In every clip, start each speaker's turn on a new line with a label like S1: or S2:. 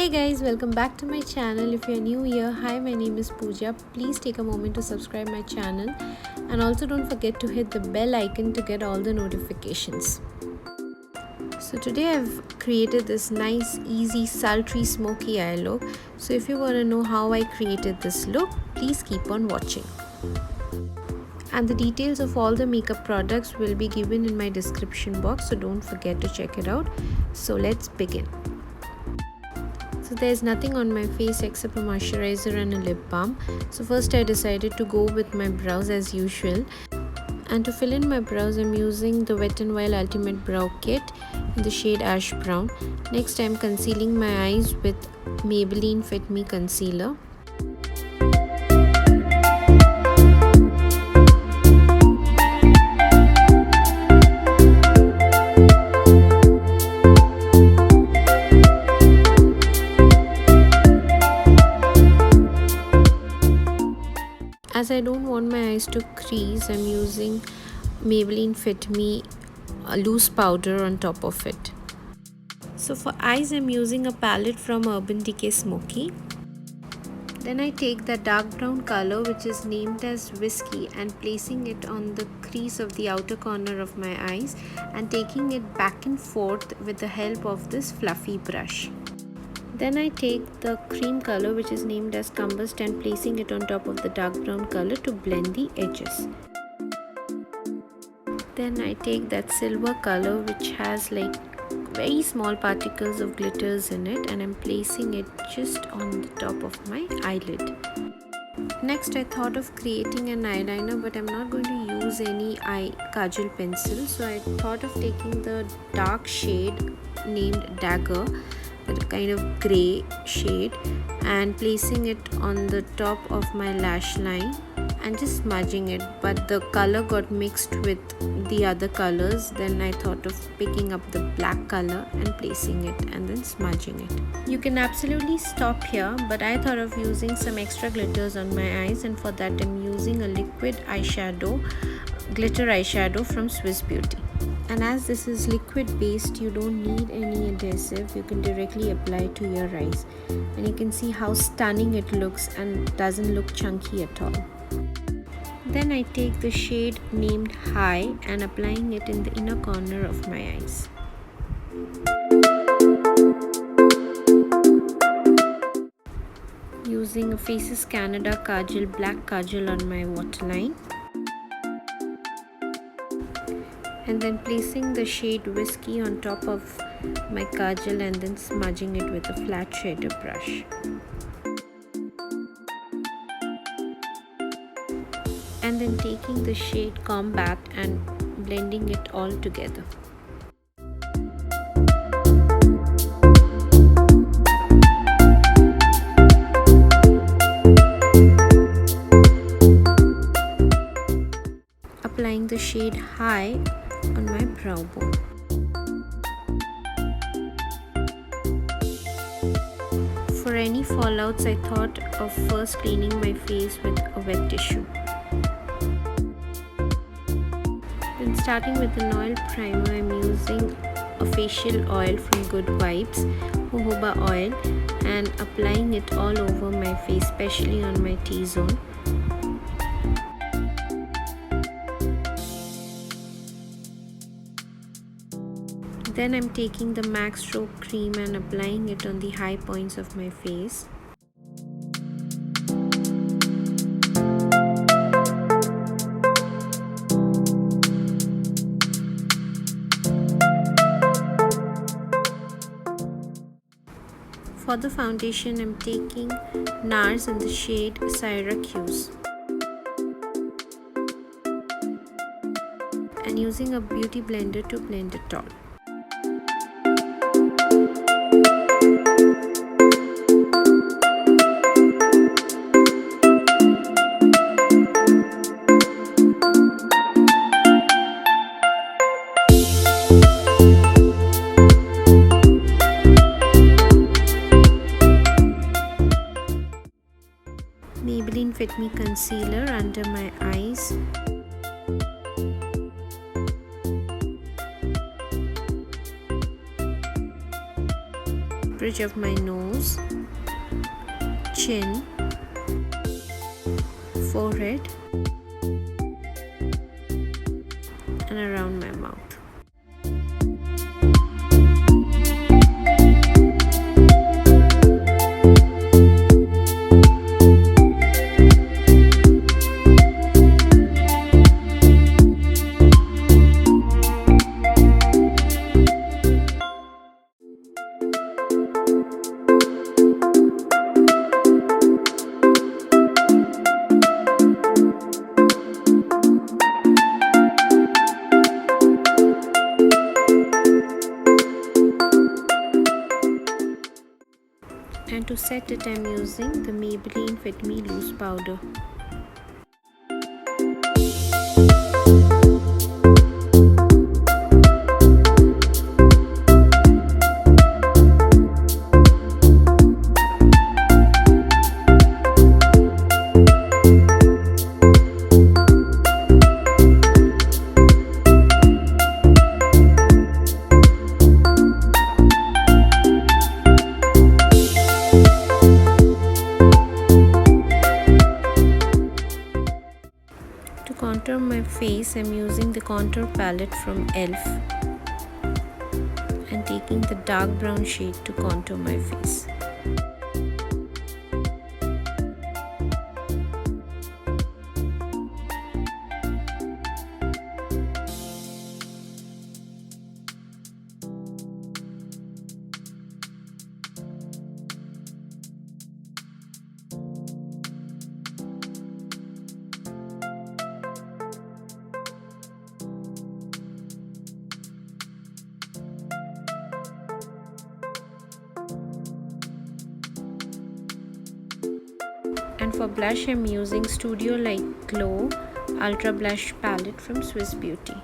S1: Hey guys, welcome back to my channel. If you're new here, hi, my name is Pooja. Please take a moment to subscribe my channel and also don't forget to hit the bell icon to get all the notifications. So today I've created this nice, easy, sultry, smoky eye look. So if you want to know how I created this look, please keep on watching. And the details of all the makeup products will be given in my description box, so don't forget to check it out. So let's begin. So there's nothing on my face except a moisturizer and a lip balm. So first I decided to go with my brows as usual. And to fill in my brows, I'm using the Wet n Wild Ultimate Brow Kit in the shade Ash Brown. Next I'm concealing my eyes with Maybelline Fit Me Concealer. As I don't want my eyes to crease, I'm using Maybelline Fit Me loose powder on top of it. So for eyes, I'm using a palette from Urban Decay Smoky. Then I take the dark brown color, which is named as Whiskey, and placing it on the crease of the outer corner of my eyes and taking it back and forth with the help of this fluffy brush. Then I take the cream color, which is named as Combust, and placing it on top of the dark brown color to blend the edges. Then I take that silver color, which has like very small particles of glitters in it, and I'm placing it just on the top of my eyelid. Next I thought of creating an eyeliner, but I'm not going to use any eye kajal pencil. So I thought of taking the dark shade named Dagger, a kind of grey shade, and placing it on the top of my lash line and just smudging it, but the color got mixed with the other colors. Then I thought of picking up the black color and placing it and then smudging it. You can absolutely stop here, but I thought of using some extra glitters on my eyes, and for that I'm using a liquid eyeshadow, glitter eyeshadow from Swiss Beauty. And as this is liquid based, you don't need any adhesive. You can directly apply to your eyes, and you can see how stunning it looks and doesn't look chunky at all. Then I take the shade named High and applying it in the inner corner of my eyes. Using a Faces Canada Kajal, black kajal on my waterline. And then placing the shade Whiskey on top of my kajal and then smudging it with a flat shader brush. And then taking the shade Combat and blending it all together. Applying the shade High on my brow bone. For any fallouts, I thought of first cleaning my face with a wet tissue. Then starting with an oil primer, I'm using a facial oil from Good Vibes, jojoba oil, and applying it all over my face, especially on my T-zone. Then I'm taking the MAC Stroke cream and applying it on the high points of my face. For the foundation, I'm taking NARS in the shade Syracuse and using a beauty blender to blend it all. Maybelline Fit Me Concealer under my eyes. bridge of my nose, chin, forehead, and around my mouth. And to set it, I'm using the Maybelline Fit Me Loose Powder. To contour my face, I'm using the contour palette from e.l.f. and taking the dark brown shade to contour my face. And for blush, I'm using Studio Light Glow Ultra Blush Palette from Swiss Beauty.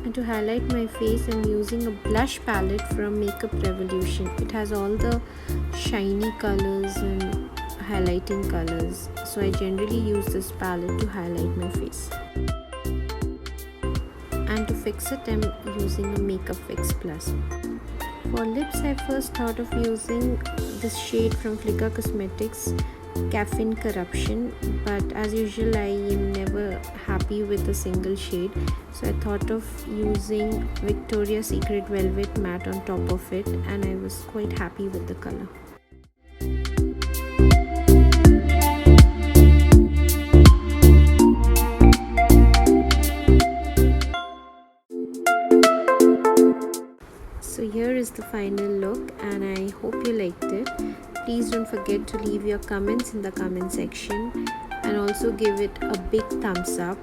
S1: And to highlight my face, I'm using a blush palette from Makeup Revolution. It has all the shiny colors and highlighting colors, so I generally use this palette to highlight my face. And to fix it, I'm using a Makeup Fix Plus. For lips, I first thought of using this shade from Flickr Cosmetics, Caffeine Corruption, but as usual I am never happy with a single shade, so I thought of using Victoria's Secret Velvet Matte on top of it, and I was quite happy with the color. So here is the final look, and I hope you liked it. Please don't forget to leave your comments in the comment section and also give it a big thumbs up,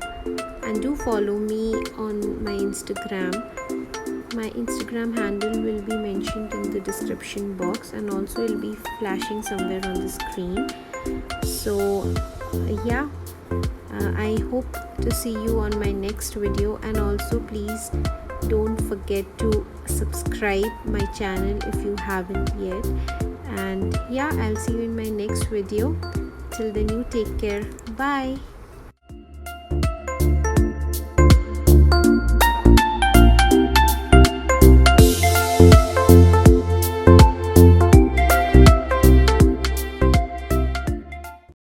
S1: and do follow me on my Instagram. My Instagram handle will be mentioned in the description box, and also it will be flashing somewhere on the screen. So yeah, I hope to see you on my next video, and also please don't forget to subscribe my channel if you haven't yet. And yeah, I'll see you in my next video. Till then, you take care. Bye.